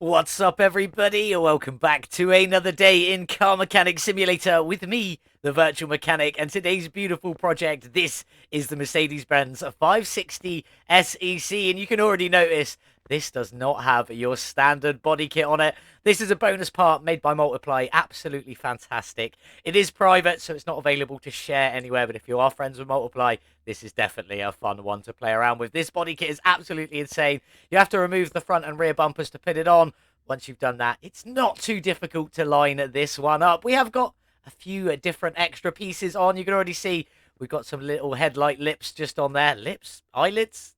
What's up, everybody? Welcome back to another day in Car Mechanic Simulator with me, the Virtual Mechanic, and today's beautiful project. This is the Mercedes-Benz 560 SEC, and you can already notice this does not have your standard body kit on it. This is a bonus part made by Multiply. Absolutely fantastic. It is private, so it's not available to share anywhere, but if you are friends with Multiply, this is definitely a fun one to play around with. This body kit is absolutely insane. You have to remove the front and rear bumpers to put it on. Once you've done that, it's not too difficult to line this one up. We have got a few different extra pieces on. You can already see we've got some little headlight lips just on there. Lips? Eyelids?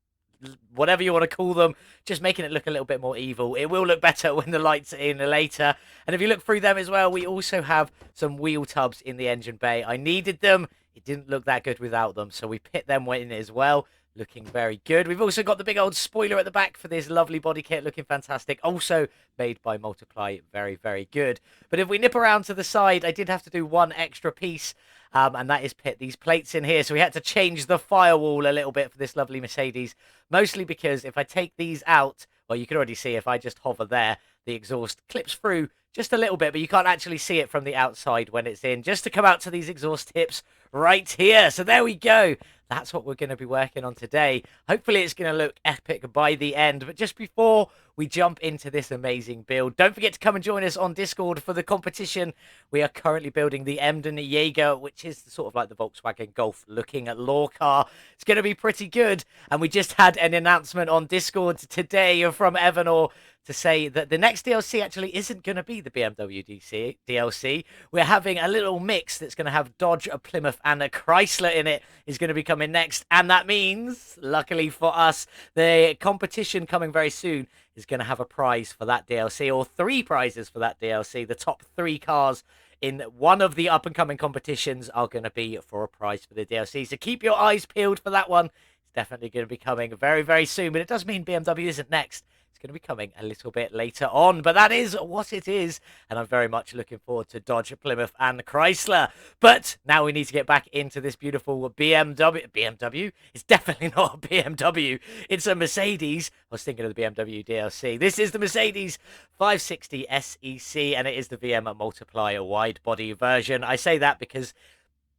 Whatever you want to call them, just making it look a little bit more evil. It will look better when the lights are in later. And if you look through them as well, we also have some wheel tubs in the engine bay. I needed them. It didn't look that good without them, so we put them in as well. Looking very good. We've also got the big old spoiler at the back for this lovely body kit, looking fantastic. Also made by Multiply, very, very good. But if we nip around to the side, I did have to do one extra piece, and that is put these plates in here. So we had to change the firewall a little bit for this lovely Mercedes, mostly because if I take these out, well, you can already see if I just hover there, the exhaust clips through just a little bit, but you can't actually see it from the outside when it's in, just to come out to these exhaust tips right here. So there we go. That's what we're going to be working on today. Hopefully it's going to look epic by the end. But just before we jump into this amazing build, don't forget to come and join us on Discord for the competition. We are currently building the Emden Jaeger, which is sort of like the Volkswagen Golf looking at law car. It's going to be pretty good. And we just had an announcement on Discord today from Evanor to say that the next DLC actually isn't going to be the BMW DLC. We're having a little mix that's going to have Dodge, a Plymouth, and a Chrysler in it is going to be coming next. And that means, luckily for us, the competition coming very soon is going to have a prize for that DLC, or 3 prizes for that DLC. The top 3 cars in one of the up-and-coming competitions are going to be for a prize for the DLC. So keep your eyes peeled for that one. It's definitely going to be coming very, very soon. But it does mean BMW isn't next. It's going to be coming a little bit later on, but that is what it is, and I'm very much looking forward to Dodge, Plymouth, and Chrysler. But now we need to get back into this beautiful BMW. It's definitely not a BMW. It's a Mercedes. I was thinking of the BMW DLC. This is the Mercedes 560 SEC, and it is the VM Multiplier wide body version. I say that because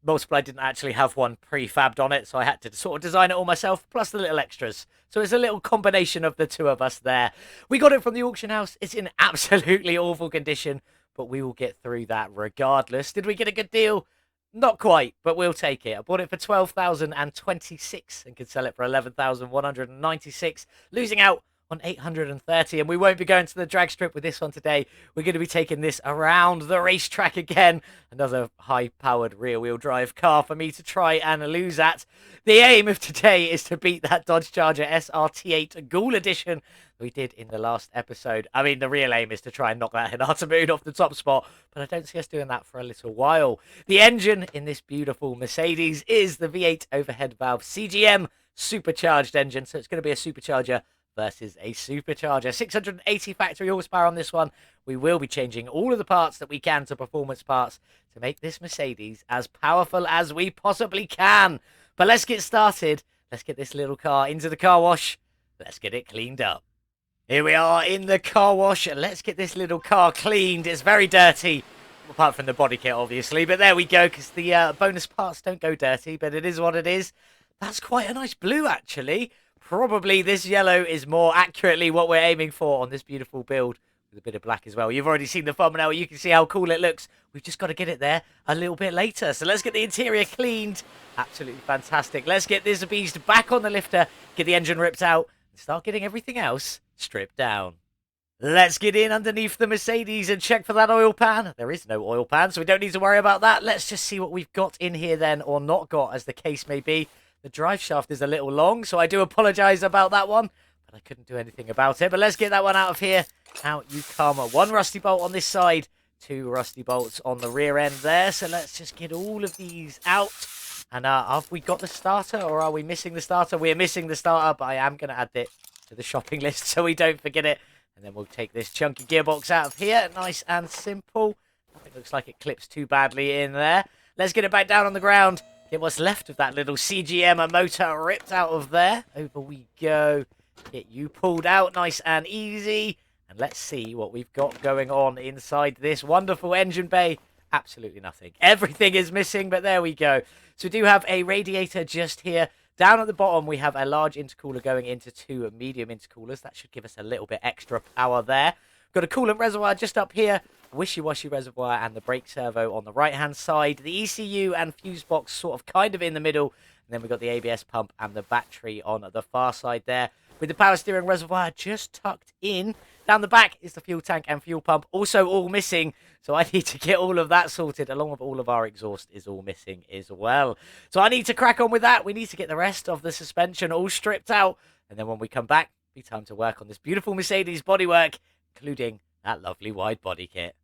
Multiply didn't actually have one prefabbed on it, so I had to sort of design it all myself, plus the little extras. So it's a little combination of the two of us there. We got it from the auction house. It's in absolutely awful condition, but we will get through that regardless. Did we get a good deal? Not quite, but we'll take it. I bought it for 12,026 and could sell it for 11,196, losing out on 830, and we won't be going to the drag strip with this one today. We're going to be taking this around the racetrack again. Another high-powered rear-wheel drive car for me to try and lose at. The aim of today is to beat that Dodge Charger SRT8 Ghoul Edition we did in the last episode. I mean, the real aim is to try and knock that Hinata Moon off the top spot, but I don't see us doing that for a little while. The engine in this beautiful Mercedes is the V8 overhead valve CGM supercharged engine, so it's going to be a supercharger versus a supercharger. 680 factory horsepower on this one. We will be changing all of the parts that we can to performance parts to make this Mercedes as powerful as we possibly can. But let's get started. Let's get this little car into the car wash. Let's get it cleaned up. Here we are in the car wash. Let's get this little car cleaned. It's very dirty, apart from the body kit, obviously. But there we go, because the bonus parts don't go dirty, but it is what it is. That's quite a nice blue, actually. Probably this yellow is more accurately what we're aiming for on this beautiful build, with a bit of black as well. You've already seen the thumbnail. You can see how cool it looks. We've just got to get it there a little bit later. So let's get the interior cleaned. Absolutely fantastic. Let's get this beast back on the lifter, get the engine ripped out, and start getting everything else stripped down. Let's get in underneath the Mercedes and check for that oil pan. There is no oil pan, so we don't need to worry about that. Let's just see what we've got in here then, or not got, as the case may be. The drive shaft is a little long, so I do apologise about that one, but I couldn't do anything about it. But let's get that one out of here. Out you come. 1 rusty bolt on this side, 2 rusty bolts on the rear end there. So let's just get all of these out. And have we got the starter, or are we missing the starter? We're missing the starter, but I am going to add it to the shopping list so we don't forget it. And then we'll take this chunky gearbox out of here. Nice and simple. Nothing looks like it clips too badly in there. Let's get it back down on the ground. Get what's left of that little CGM motor ripped out of there. Over we go. Get you pulled out nice and easy. And let's see what we've got going on inside this wonderful engine bay. Absolutely nothing. Everything is missing, but there we go. So we do have a radiator just here. Down at the bottom, we have a large intercooler going into two medium intercoolers. That should give us a little bit extra power there. Got a coolant reservoir just up here. Wishy-washy reservoir and the brake servo on the right-hand side. The ECU and fuse box sort of kind of in the middle. And then we've got the ABS pump and the battery on the far side there. With the power steering reservoir just tucked in. Down the back is the fuel tank and fuel pump, also all missing. So I need to get all of that sorted, along with all of our exhaust is all missing as well. So I need to crack on with that. We need to get the rest of the suspension all stripped out. And then when we come back, it'll be time to work on this beautiful Mercedes bodywork, including that lovely wide body kit.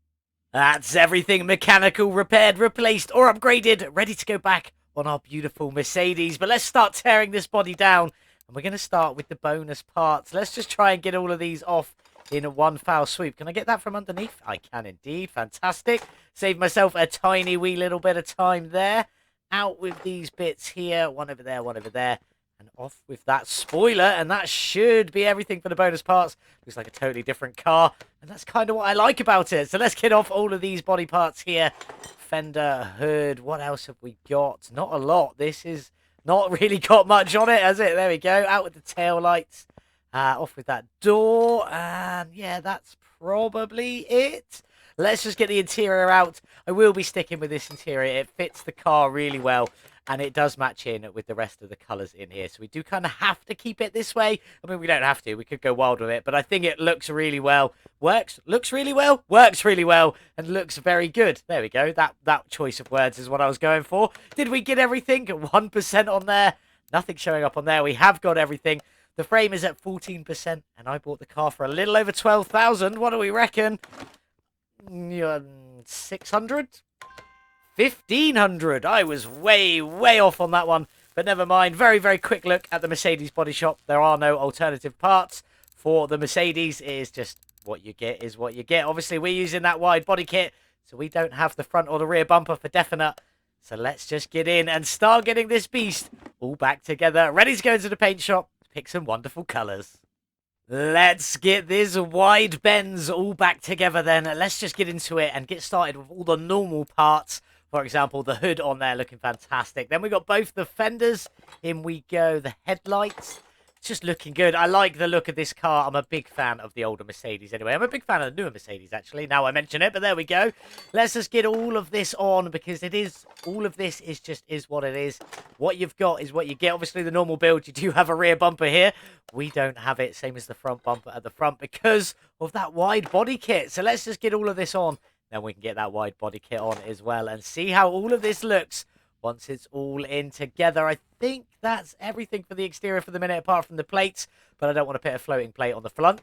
That's everything mechanical, repaired, replaced, or upgraded, ready to go back on our beautiful Mercedes. But let's start tearing this body down. And we're going to start with the bonus parts. Let's just try and get all of these off in one foul swoop. Can I get that from underneath? I can indeed. Fantastic. Save myself a tiny wee little bit of time there. Out with these bits here. One over there, one over there. And off with that spoiler. And that should be everything for the bonus parts. Looks like a totally different car. And that's kind of what I like about it. So let's get off all of these body parts here. Fender, hood. What else have we got? Not a lot. This is not really got much on it, has it? There we go. Out with the tail lights. Off with that door. And yeah, that's probably it. Let's just get the interior out. I will be sticking with this interior. It fits the car really well. And it does match in with the rest of the colours in here. So we do kind of have to keep it this way. I mean, we don't have to. We could go wild with it. But I think it looks really well. Looks really well. Works really well. And looks very good. There we go. That choice of words is what I was going for. Did we get everything? 1% on there. Nothing showing up on there. We have got everything. The frame is at 14%. And I bought the car for a little over 12,000. What do we reckon? 600? 1,500. I was way off on that one, but never mind. Very quick look at the Mercedes body shop. There are no alternative parts for the Mercedes. It is just what you get is what you get. Obviously, we're using that wide body kit, so we don't have the front or the rear bumper for definite. So let's just get in and start getting this beast all back together, ready to go into the paint shop, pick some wonderful colours. Let's get this wide Benz all back together then. Let's just get into it and get started with all the normal parts. For example, the hood on there looking fantastic. Then we got both the fenders. In we go. The headlights. It's just looking good. I like the look of this car. I'm a big fan of the older Mercedes anyway. I'm a big fan of the newer Mercedes, actually. Now I mention it, but there we go. Let's just get all of this on because all of this is what it is. What you've got is what you get. Obviously, the normal build, you do have a rear bumper here. We don't have it. Same as the front bumper at the front because of that wide body kit. So let's just get all of this on. Then we can get that wide body kit on as well and see how all of this looks once it's all in together. I think that's everything for the exterior for the minute, apart from the plates. But I don't want to put a floating plate on the front.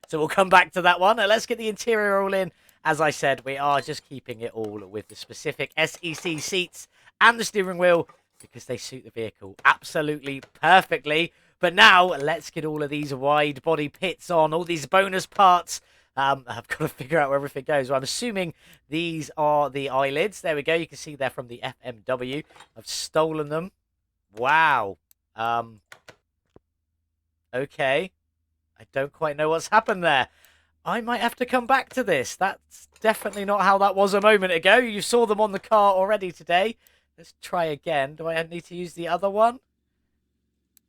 So we'll come back to that one. And let's get the interior all in. As I said, we are just keeping it all with the specific SEC seats and the steering wheel because they suit the vehicle absolutely perfectly. But now let's get all of these wide body pits on, all these bonus parts. I've got to figure out where everything goes. Well, I'm assuming these are the eyelids. There we go. You can see they're from the FMW. I've stolen them. Wow. Okay. I don't quite know what's happened there. I might have to come back to this. That's definitely not how that was a moment ago. You saw them on the car already today. Let's try again. Do I need to use the other one?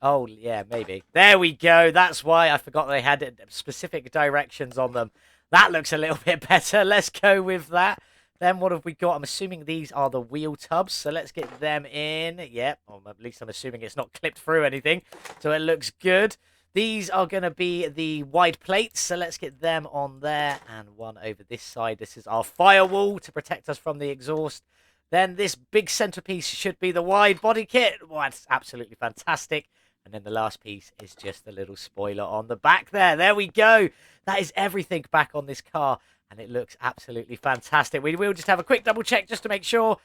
Oh, yeah, maybe. There we go. That's why I forgot they had specific directions on them. That looks a little bit better. Let's go with that. Then what have we got? I'm assuming these are the wheel tubs. So let's get them in. Yep. Or at least I'm assuming it's not clipped through anything. So it looks good. These are going to be the wide plates. So let's get them on there. And one over this side. This is our firewall to protect us from the exhaust. Then this big centerpiece should be the wide body kit. Well, that's absolutely fantastic. And then the last piece is just a little spoiler on the back there. There we go. That is everything back on this car. And it looks absolutely fantastic. We will just have a quick double check just to make sure.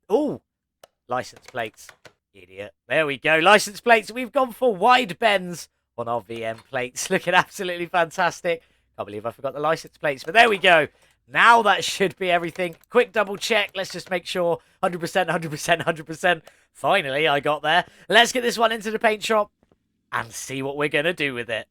Oh, license plates. Idiot. There we go. License plates. We've gone for wide Benz on our VM plates. Looking absolutely fantastic. Can't believe I forgot the license plates. But there we go. Now that should be everything. Quick double check. Let's just make sure. 100%, 100%, 100%. Finally, I got there. Let's get this one into the paint shop and see what we're going to do with it.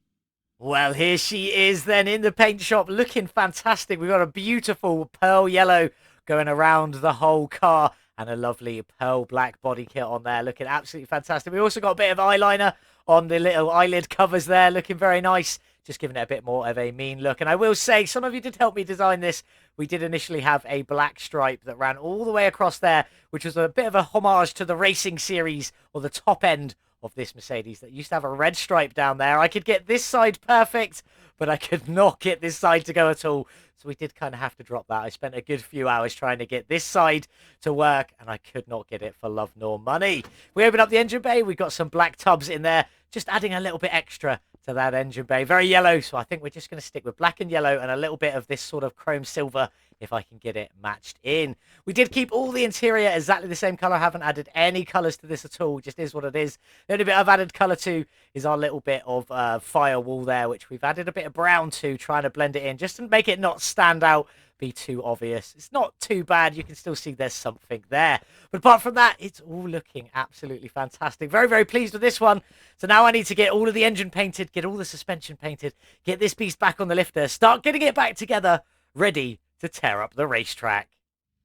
Well, here she is then in the paint shop, looking fantastic. We've got a beautiful pearl yellow going around the whole car and a lovely pearl black body kit on there, looking absolutely fantastic. We also got a bit of eyeliner on the little eyelid covers there, looking very nice. Just giving it a bit more of a mean look. And I will say, some of you did help me design this. We did initially have a black stripe that ran all the way across there, which was a bit of a homage to the racing series, or the top end of this Mercedes that used to have a red stripe down there. I could get this side perfect, but I could not get this side to go at all. So we did kind of have to drop that. I spent a good few hours trying to get this side to work, and I could not get it for love nor money. We opened up the engine bay. We got some black tubs in there, just adding a little bit extra to that engine bay. Very yellow, so I think we're just going to stick with black and yellow and a little bit of this sort of chrome silver if I can get it matched in. We did keep all the interior exactly the same color. I haven't added any colors to this at all. Just is what it is. The only bit I've added color to is our little bit of firewall there, which we've added a bit of brown to, trying to blend it in just to make it not stand out, be too obvious. It's not too bad. You can still see there's something there. But apart from that, it's all looking absolutely fantastic. Very, very pleased with this one. So now I need to get all of the engine painted, get all the suspension painted, get this beast back on the lifter, start getting it back together, ready to tear up the racetrack.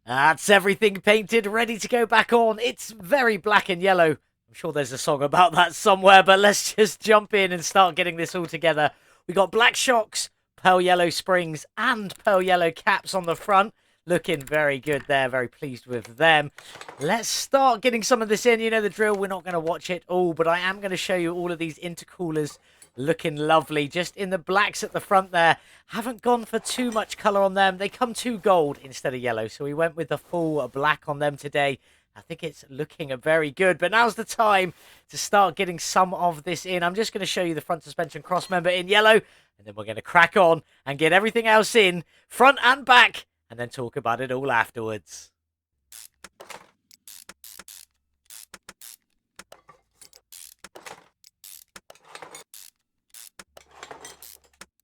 That's everything painted, ready to go back on. It's very black and yellow. I'm sure there's a song about that somewhere, but let's just jump in and start getting this all together. We got black shocks, pearl yellow springs, and pearl yellow caps on the front. Looking very good there. Very pleased with them. Let's start getting some of this in. You know the drill. We're not going to watch it all, but I am going to show you all of these intercoolers looking lovely. Just in the blacks at the front there. Haven't gone for too much colour on them. They come to gold instead of yellow, so we went with the full black on them today. I think it's looking very good, but now's the time to start getting some of this in. I'm just going to show you the front suspension cross member in yellow, and then we're going to crack on and get everything else in, front and back, and then talk about it all afterwards.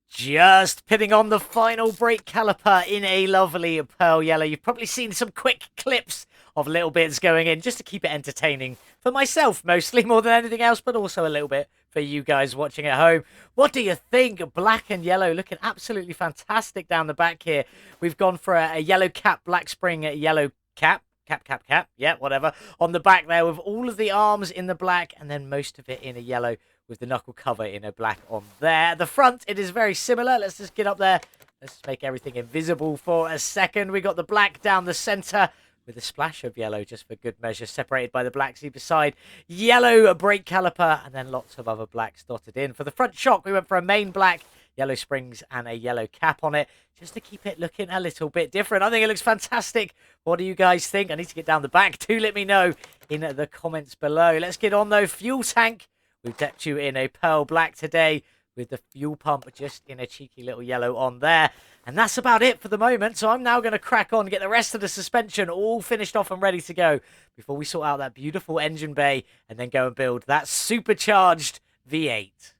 Just pitting on the final brake caliper in a lovely pearl yellow. You've probably seen some quick clips of little bits going in just to keep it entertaining for myself, mostly more than anything else, but also a little bit for you guys watching at home. What do you think? Black and yellow looking absolutely fantastic down the back here. We've gone for a yellow cap, black spring, yellow cap. Cap. Yeah, whatever. On the back there with all of the arms in the black and then most of it in a yellow with the knuckle cover in a black on there. The front, it is very similar. Let's just get up there. Let's just make everything invisible for a second. We got the black down the center with a splash of yellow just for good measure, separated by the black either side. Yellow brake caliper and then lots of other blacks dotted in. For the front shock, we went for a main black, yellow springs and a yellow cap on it just to keep it looking a little bit different. I think it looks fantastic. What do you guys think? I need to get down the back too. Let me know in the comments below. Let's get on though. Fuel tank. We've decked you in a pearl black today with the fuel pump just in a cheeky little yellow on there. And that's about it for the moment. So I'm now going to crack on and get the rest of the suspension all finished off and ready to go before we sort out that beautiful engine bay and then go and build that supercharged V8.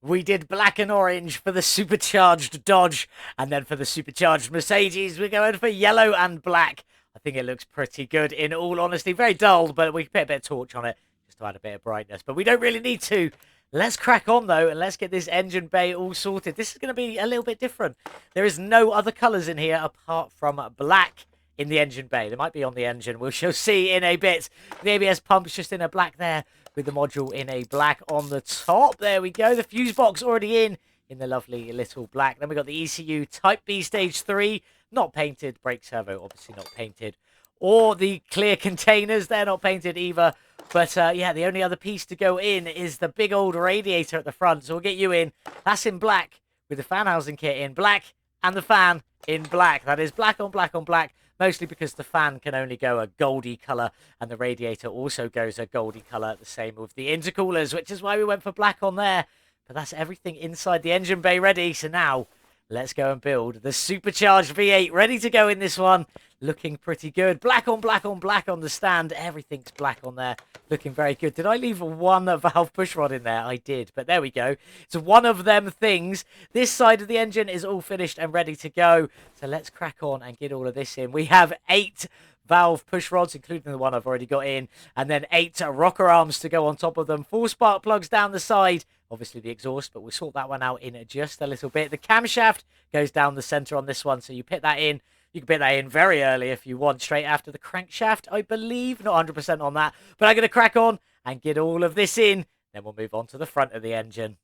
We did black and orange for the supercharged Dodge, and then for the supercharged Mercedes, we're going for yellow and black. I think it looks pretty good in all honesty. Very dull, but we can put a bit of torch on it just to add a bit of brightness. But we don't really need to. Let's crack on, though, and let's get this engine bay all sorted. This is going to be a little bit different. There is no other colours in here apart from black in the engine bay. They might be on the engine. We shall see in a bit. The ABS pump's just in a black there with the module in a black on the top. There we go. The fuse box already in the lovely little black. Then we got the ECU Type B Stage 3, not painted. Brake servo, obviously not painted. Or the clear containers, they're not painted either. But, yeah, the only other piece to go in is the big old radiator at the front. So we'll get you in. That's in black with the fan housing kit in black and the fan in black. That is black on black on black, mostly because the fan can only go a goldy colour and the radiator also goes a goldy colour. The same with the intercoolers, which is why we went for black on there. But that's everything inside the engine bay ready. So now let's go and build the supercharged V8 ready to go in this one. Looking pretty good. Black on black on black on the stand. Everything's black on there. Looking very good. Did I leave one valve pushrod in there? I did, but there we go. It's one of them things. This side of the engine is all finished and ready to go. So let's crack on and get all of this in. We have 8 valve push rods, including the one I've already got in, and then 8 rocker arms to go on top of them. 4 spark plugs down the side, obviously the exhaust, but we'll sort that one out in just a little bit. The camshaft goes down the center on this one, so you put that in. You can put that in very early if you want, straight after the crankshaft, I believe. Not 100% on that, but I'm going to crack on and get all of this in. Then we'll move on to the front of the engine.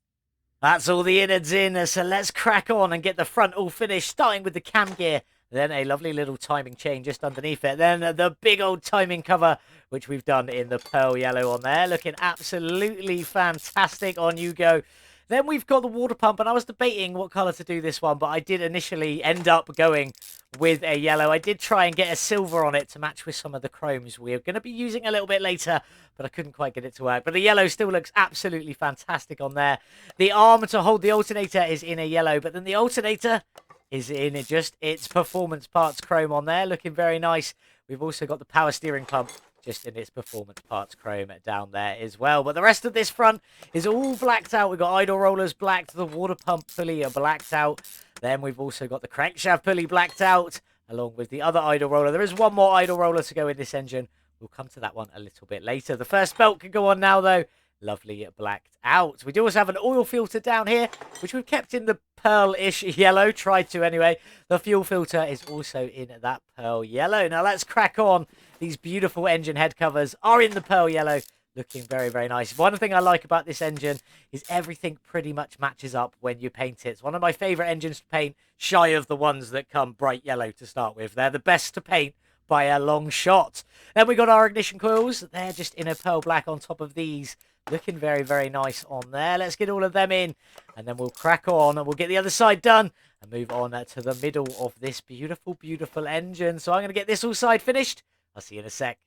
That's all the innards in, so let's crack on and get the front all finished, starting with the cam gear. Then a lovely little timing chain just underneath it. Then the big old timing cover, which we've done in the pearl yellow on there. Looking absolutely fantastic. On you go. Then we've got the water pump, and I was debating what colour to do this one, but I did initially end up going with a yellow. I did try and get a silver on it to match with some of the chromes we're going to be using a little bit later, but I couldn't quite get it to work. But the yellow still looks absolutely fantastic on there. The arm to hold the alternator is in a yellow, but then the alternator is in just its performance parts chrome on there, looking very nice. We've also got the power steering pump just in its performance parts chrome down there as well. But the rest of this front is all blacked out. We've got idle rollers blacked, the water pump pulley are blacked out. Then we've also got the crankshaft pulley blacked out, along with the other idle roller. There is one more idle roller to go in this engine. We'll come to that one a little bit later. The first belt can go on now, though. Lovely blacked out. We do also have an oil filter down here, which we've kept in the pearl-ish yellow. Tried to anyway. The fuel filter is also in that pearl yellow. Now let's crack on. These beautiful engine head covers are in the pearl yellow. Looking very, very nice. One thing I like about this engine is everything pretty much matches up when you paint it. It's one of my favourite engines to paint, shy of the ones that come bright yellow to start with. They're the best to paint by a long shot. Then we got our ignition coils. They're just in a pearl black on top of these. Looking very, very nice on there. Let's get all of them in, and then we'll crack on, and we'll get the other side done, and move on to the middle of this beautiful, beautiful engine. So I'm going to get this all side finished. I'll see you in a sec.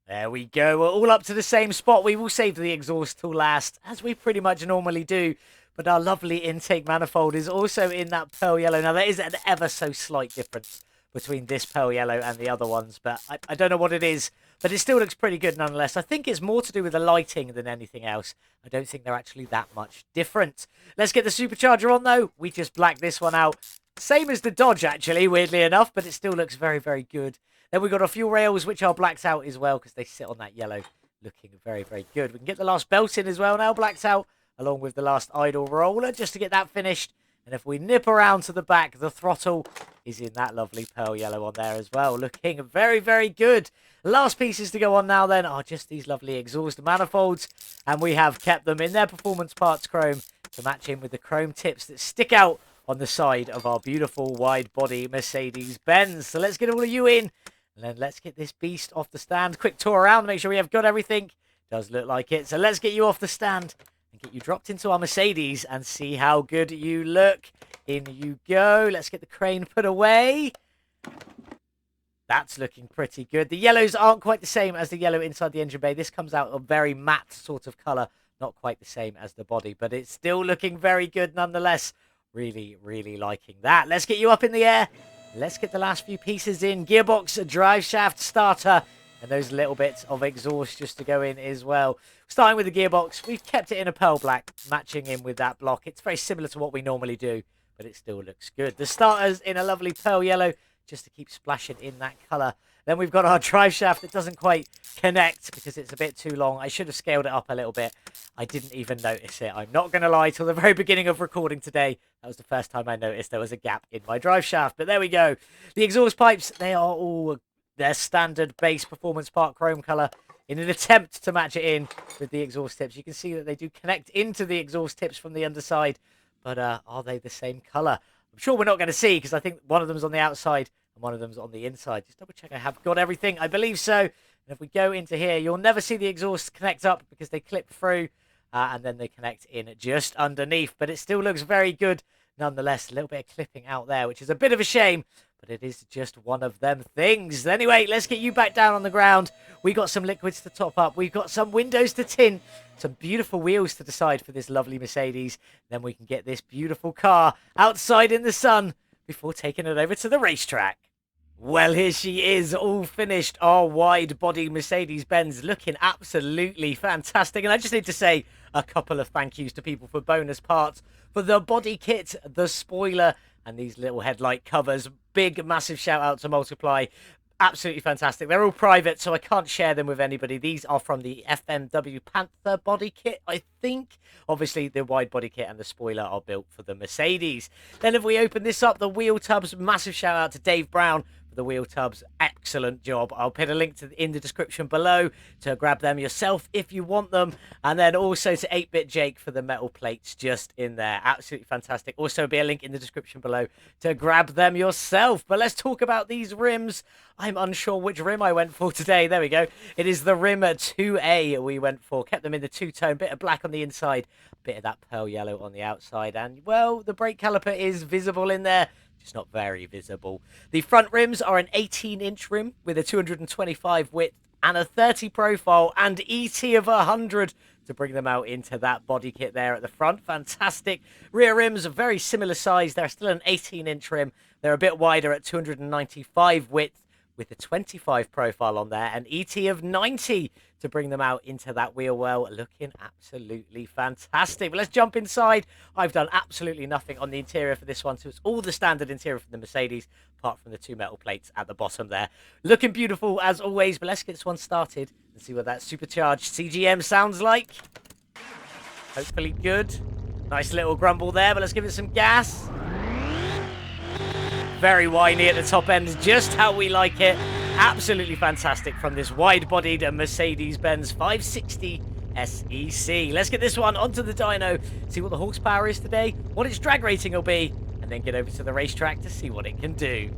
There we go. We're all up to the same spot. We will save the exhaust till last, as we pretty much normally do. But our lovely intake manifold is also in that pearl yellow. Now, there is an ever so slight difference between this pearl yellow and the other ones, but I don't know what it is, but it still looks pretty good nonetheless. I think it's more to do with the lighting than anything else. I don't think they're actually that much different. Let's get the supercharger on, though. We just blacked this one out. Same as the Dodge, actually, weirdly enough, but it still looks very, very good. Then we've got our fuel rails, which are blacked out as well, because they sit on that yellow, looking very, very good. We can get the last belt in as well now, blacked out, along with the last idle roller, just to get that finished. And if we nip around to the back, the throttle is in that lovely pearl yellow on there as well. Looking very, very good. Last pieces to go on now then are just these lovely exhaust manifolds. And we have kept them in their performance parts chrome to match in with the chrome tips that stick out on the side of our beautiful wide body Mercedes-Benz. So let's get all of you in. And then let's get this beast off the stand. Quick tour around, make sure we have got everything. Does look like it. So let's get you off the stand and get you dropped into our Mercedes and see how good you look. In you go. Let's get the crane put away. That's looking pretty good. The yellows aren't quite the same as the yellow inside the engine bay. This comes out a very matte sort of colour. Not quite the same as the body, but it's still looking very good nonetheless. Really, really liking that. Let's get you up in the air. Let's get the last few pieces in. Gearbox, drive shaft, starter, and those little bits of exhaust just to go in as well. Starting with the gearbox, we've kept it in a pearl black, matching in with that block. It's very similar to what we normally do, but it still looks good. The starter's in a lovely pearl yellow, just to keep splashing in that colour. Then we've got our drive shaft that doesn't quite connect because it's a bit too long. I should have scaled it up a little bit. I didn't even notice it. I'm not going to lie, till the very beginning of recording today, that was the first time I noticed there was a gap in my drive shaft. But there we go. The exhaust pipes, they are all their standard base performance part chrome colour in an attempt to match it in with the exhaust tips. You can see that they do connect into the exhaust tips from the underside, but are they the same colour? I'm sure we're not going to see because I think one of them's on the outside and one of them's on the inside. Just double check I have got everything. I believe so. And if we go into here, you'll never see the exhaust connect up because they clip through and then they connect in just underneath. But it still looks very good nonetheless. A little bit of clipping out there, which is a bit of a shame, but it is just one of them things. Anyway, let's get you back down on the ground. We got some liquids to top up. We've got some windows to tint, some beautiful wheels to decide for this lovely Mercedes. Then we can get this beautiful car outside in the sun before taking it over to the racetrack. Well, here she is, all finished. Our wide body Mercedes-Benz looking absolutely fantastic. And I just need to say a couple of thank yous to people for bonus parts, for the body kit, the spoiler, and these little headlight covers. Big, massive shout out to Multiply. Absolutely fantastic. They're all private, so I can't share them with anybody. These are from the FMW Panther body kit, I think. Obviously, the wide body kit and the spoiler are built for the Mercedes. Then if we open this up, the wheel tubs, massive shout out to Dave Brown for the wheel tubs. Excellent job. I'll put a link in the description below to grab them yourself if you want them. And then also to 8-Bit Jake for the metal plates just in there. Absolutely fantastic. Also be a link in the description below to grab them yourself. But let's talk about these rims. I'm unsure which rim I went for today. There we go. It is the rim 2A we went for. Kept them in the two-tone. Bit of black on the inside. Bit of that pearl yellow on the outside. And, well, the brake caliper is visible in there. Just not very visible. The front rims are an 18-inch rim with a 225 width and a 30 profile and ET of 100 to bring them out into that body kit there at the front. Fantastic. Rear rims are very similar size. They're still an 18-inch rim. They're a bit wider at 295 width with a 25 profile on there and ET of 90 to bring them out into that wheel well. Looking absolutely fantastic. But let's jump inside. I've done absolutely nothing on the interior for this one, so it's all the standard interior from the Mercedes, apart from the two metal plates at the bottom there. Looking beautiful as always, but let's get this one started and see what that supercharged CGM sounds like. Hopefully good. Nice little grumble there, but let's give it some gas. Very whiny at the top end, just how we like it. Absolutely fantastic from this wide-bodied Mercedes-Benz 560 SEC. Let's get this one onto the dyno, see what the horsepower is today, what its drag rating will be, and then get over to the racetrack to see what it can do.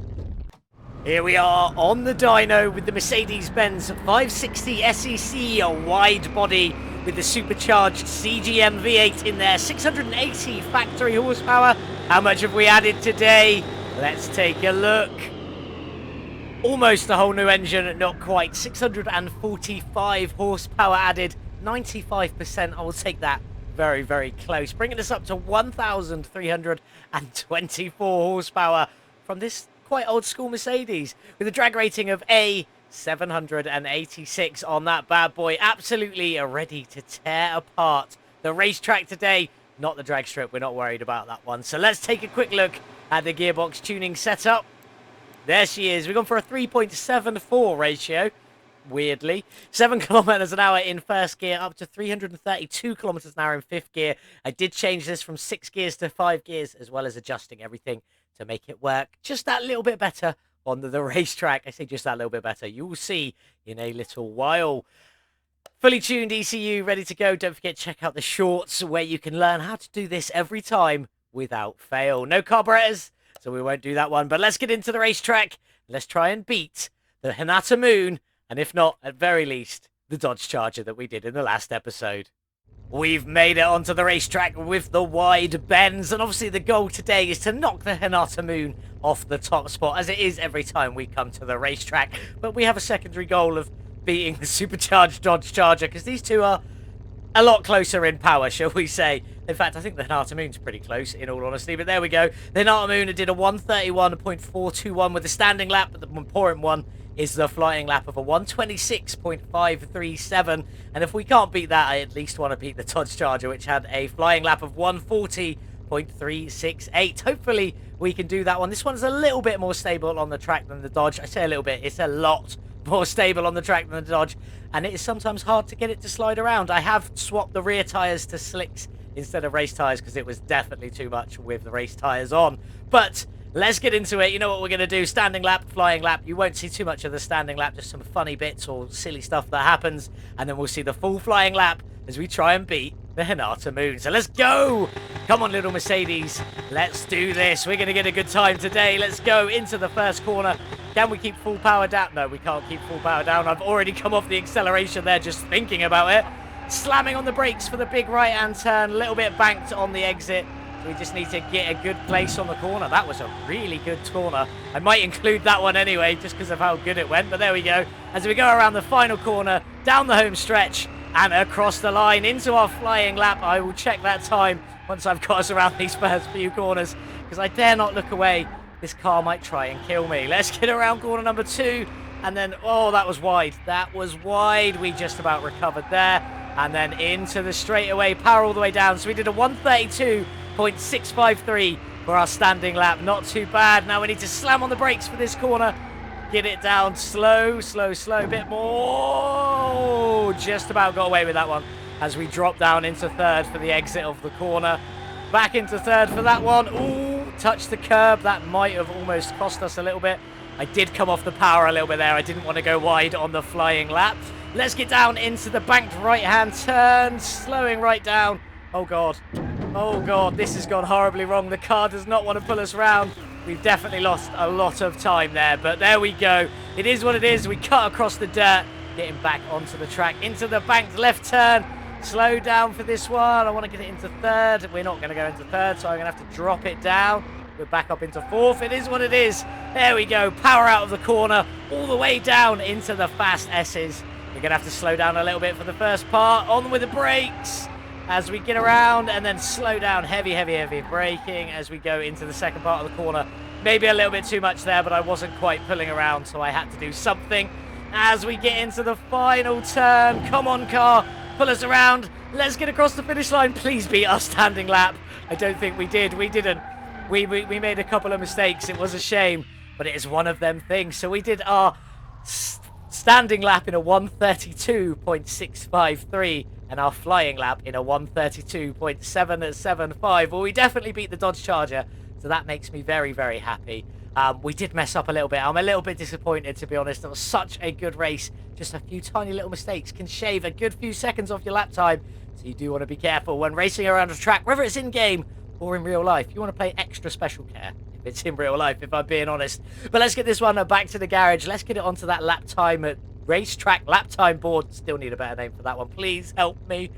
Here we are on the dyno with the Mercedes-Benz 560 SEC, a wide body with the supercharged CGM V8 in there, 680 factory horsepower. How much have we added today? Let's take a look. Almost a whole new engine, not quite. 645 horsepower added, 95%. I will take that. Very, very close. Bringing us up to 1,324 horsepower from this quite old school Mercedes with a drag rating of a 786 on that bad boy. Absolutely ready to tear apart the racetrack today. Not the drag strip. We're not worried about that one. So let's take a quick look at the gearbox tuning setup. There she is. We've gone for a 3.74 ratio. Weirdly. 7 kilometers an hour in first gear, up to 332 kilometers an hour in fifth gear. I did change this from 6 gears to 5 gears, as well as adjusting everything to make it work just that little bit better on the racetrack. I say just that little bit better. You will see in a little while. Fully tuned ECU, ready to go. Don't forget, check out the shorts where you can learn how to do this every time without fail. No carburetors, so we won't do that one. But let's get into the racetrack. Let's try and beat the Hinata Moon, and if not, at very least, the Dodge Charger that we did in the last episode. We've made it onto the racetrack with the wide Benz, and obviously the goal today is to knock the Hinata Moon off the top spot, as it is every time we come to the racetrack. But we have a secondary goal of beating the supercharged Dodge Charger, because these two are a lot closer in power, shall we say. In fact, I think the Hinata Moon's pretty close, in all honesty, but there we go. The Hinata Moon did a 131.421 with the standing lap, but the more important one is the flying lap of a 126.537. And if we can't beat that, I at least want to beat the Dodge Charger, which had a flying lap of 140.368. Hopefully, we can do that one. This one's a little bit more stable on the track than the Dodge. I say a little bit, it's a lot more stable on the track than the Dodge, and it is sometimes hard to get it to slide around. I have swapped the rear tyres to slicks instead of race tyres because it was definitely too much with the race tyres on. But let's get into it. You know what we're going to do. Standing lap, flying lap. You won't see too much of the standing lap, just some funny bits or silly stuff that happens, and then we'll see the full flying lap as we try and beat the Hinata Moon. So let's go. Come on, little Mercedes. Let's do this. We're going to get a good time today. Let's go into the first corner. Can we keep full power down? No, we can't keep full power down. I've already come off the acceleration there just thinking about it. Slamming on the brakes for the big right-hand turn. A little bit banked on the exit. We just need to get a good place on the corner. That was a really good corner. I might include that one anyway, just because of how good it went. But there we go. As we go around the final corner, down the home stretch, and across the line into our flying lap. I will check that time once I've got us around these first few corners, because I dare not look away. This car might try and kill me. Let's get around corner number 2. And then, oh, that was wide. That was wide. We just about recovered there. And then into the straightaway, power all the way down. So we did a 132.653 for our standing lap. Not too bad. Now we need to slam on the brakes for this corner. Get it down slow, slow, slow. A bit more. Just about got away with that one as we drop down into third for the exit of the corner. Back into third for that one. Ooh, touched the curb. That might have almost cost us a little bit. I did come off the power a little bit there. I didn't want to go wide on the flying lap. Let's get down into the banked right-hand turn. Slowing right down. Oh, God. Oh, God. This has gone horribly wrong. The car does not want to pull us round. We've definitely lost a lot of time there. But there we go. It is what it is. We cut across the dirt. Getting back onto the track. Into the banked left turn. Slow down for this one. I want to get it into third. We're not going to go into third, so I'm going to have to drop it down. We're back up into fourth. It is what it is. There we go. Power out of the corner. All the way down into the fast S's. We're going to have to slow down a little bit for the first part. On with the brakes as we get around, and then slow down. Heavy, heavy, heavy braking as we go into the second part of the corner. Maybe a little bit too much there, but I wasn't quite pulling around, so I had to do something. As we get into the final turn. Come on, car. Pull us around. Let's get across the finish line. Please beat our standing lap. I don't think we did. We didn't. We made a couple of mistakes. It was a shame, but it is one of them things. So we did our standing lap in a 132.653 and our flying lap in a 132.775. Well, we definitely beat the Dodge Charger, so that makes me very, very happy. We did mess up a little bit. I'm a little bit disappointed, to be honest. It was such a good race. Just a few tiny little mistakes can shave a good few seconds off your lap time. So you do want to be careful when racing around a track, whether it's in-game or in real life. You want to play extra special care if it's in real life, if I'm being honest. But let's get this one back to the garage. Let's get it onto that lap time at Racetrack lap time board. Still need a better name for that one. Please help me.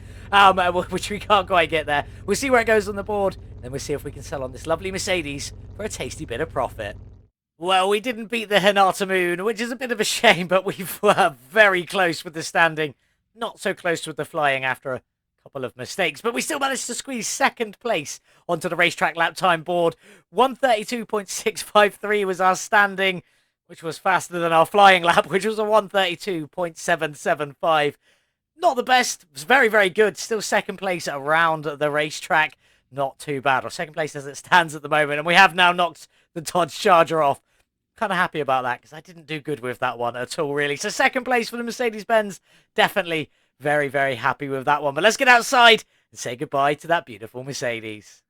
Which we can't quite get there. We'll see where it goes on the board. Then we'll see if we can sell on this lovely Mercedes for a tasty bit of profit. Well, we didn't beat the Hinata Moon, which is a bit of a shame, but we were very close with the standing. Not so close with the flying after a couple of mistakes, but we still managed to squeeze second place onto the Racetrack lap time board. 132.653 was our standing, which was faster than our flying lap, which was a 132.775. Not the best. It was very, very good. Still second place around the racetrack. Not too bad. Or second place as it stands at the moment. And we have now knocked the Dodge Charger off. Kind of happy about that because I didn't do good with that one at all, really. So second place for the Mercedes-Benz. Definitely very, very happy with that one. But let's get outside and say goodbye to that beautiful Mercedes.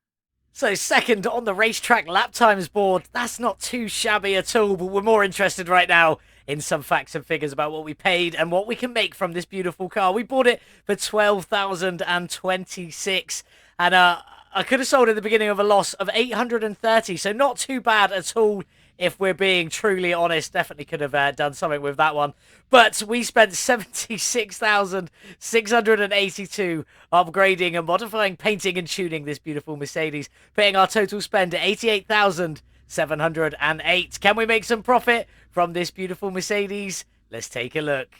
So second on the Racetrack lap times board. That's not too shabby at all, but we're more interested right now in some facts and figures about what we paid and what we can make from this beautiful car. We bought it for $12,026, and I could have sold it at the beginning of a loss of 830, so not too bad at all. If we're being truly honest, definitely could have done something with that one. But we spent $76,682 upgrading and modifying, painting and tuning this beautiful Mercedes, putting our total spend at $88,708. Can we make some profit from this beautiful Mercedes? Let's take a look.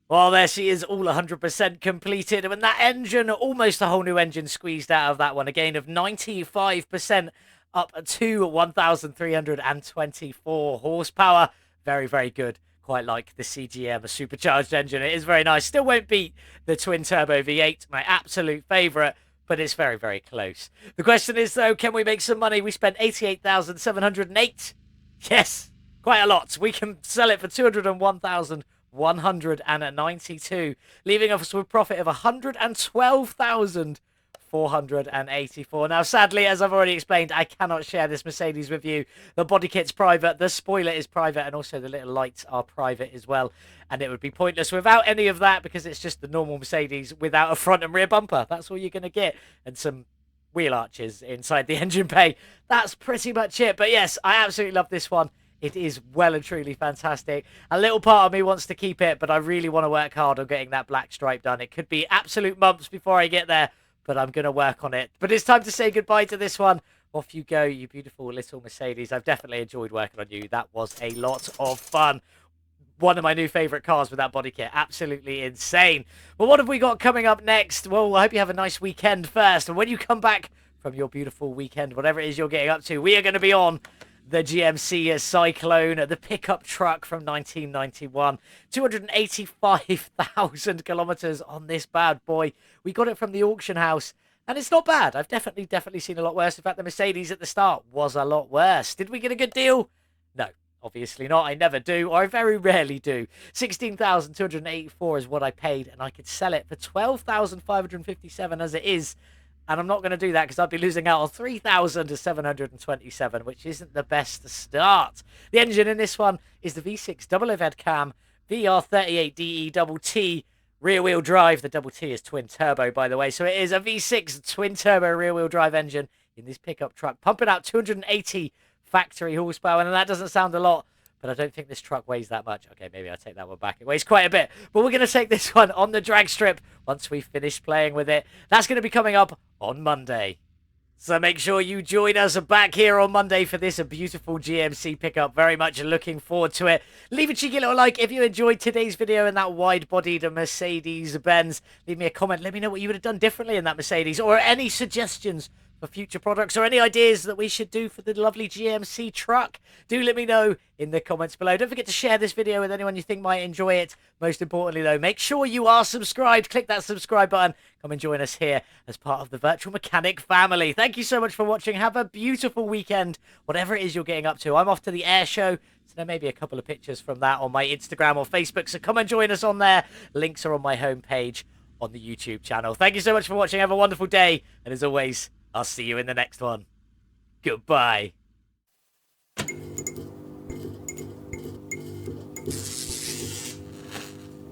Well, there she is, all 100% completed. And that engine, almost a whole new engine squeezed out of that one. A gain of 95%. Up to 1,324 horsepower. Very, very good. Quite like the CGM, a supercharged engine. It is very nice. Still won't beat the twin-turbo V8, my absolute favourite, but it's very, very close. The question is, though, can we make some money? We spent $88,708. Yes, quite a lot. We can sell it for $201,192, leaving us with a profit of $112,484. Now, sadly, as I've already explained, I cannot share this Mercedes with you. The body kit's private, the spoiler is private, and also the little lights are private as well. And it would be pointless without any of that because it's just the normal Mercedes without a front and rear bumper. That's all you're going to get. And some wheel arches inside the engine bay. That's pretty much it. But yes, I absolutely love this one. It is well and truly fantastic. A little part of me wants to keep it, but I really want to work hard on getting that black stripe done. It could be absolute months before I get there, but I'm going to work on it. But it's time to say goodbye to this one. Off you go, you beautiful little Mercedes. I've definitely enjoyed working on you. That was a lot of fun. One of my new favourite cars with that body kit. Absolutely insane. Well, what have we got coming up next? Well, I hope you have a nice weekend first. And when you come back from your beautiful weekend, whatever it is you're getting up to, we are going to be on the GMC Cyclone, the pickup truck from 1991. 285,000 kilometers on this bad boy. We got it from the auction house, and it's not bad. I've definitely seen a lot worse. In fact, the Mercedes at the start was a lot worse. Did we get a good deal? No, Obviously not. I never do, or I very rarely do. 16,284 is what I paid, and I could sell it for 12,557 as it is. And I'm not going to do that because I'd be losing out on 3,727, which isn't the best start. The engine in this one is the V6 double overhead cam VR38DE double T rear-wheel drive. The double T is twin turbo, by the way. So it is a V6 twin turbo rear-wheel drive engine in this pickup truck, pumping out 280 factory horsepower. And that doesn't sound a lot, but I don't think this truck weighs that much. Okay, maybe I'll take that one back. It weighs quite a bit. But we're going to take this one on the drag strip once we finish playing with it. That's going to be coming up on Monday. So make sure you join us back here on Monday for this beautiful GMC pickup. Very much looking forward to it. Leave a cheeky little like if you enjoyed today's video in that wide-bodied Mercedes-Benz. Leave me a comment. Let me know what you would have done differently in that Mercedes, or any suggestions for future products, or any ideas that we should do for the lovely GMC truck. Do let me know in the comments below. Don't forget to share this video with anyone you think might enjoy it. Most importantly though, make sure you are subscribed. Click that subscribe button. Come and join us here as part of the Virtual Mechanic family. Thank you so much for watching. Have a beautiful weekend, whatever it is you're getting up to. I'm off to the air show, so there may be a couple of pictures from that on my Instagram or Facebook, so come and join us on there. Links are on my homepage on the YouTube channel. Thank you so much for watching. Have a wonderful day, and as always, I'll see you in the next one. Goodbye.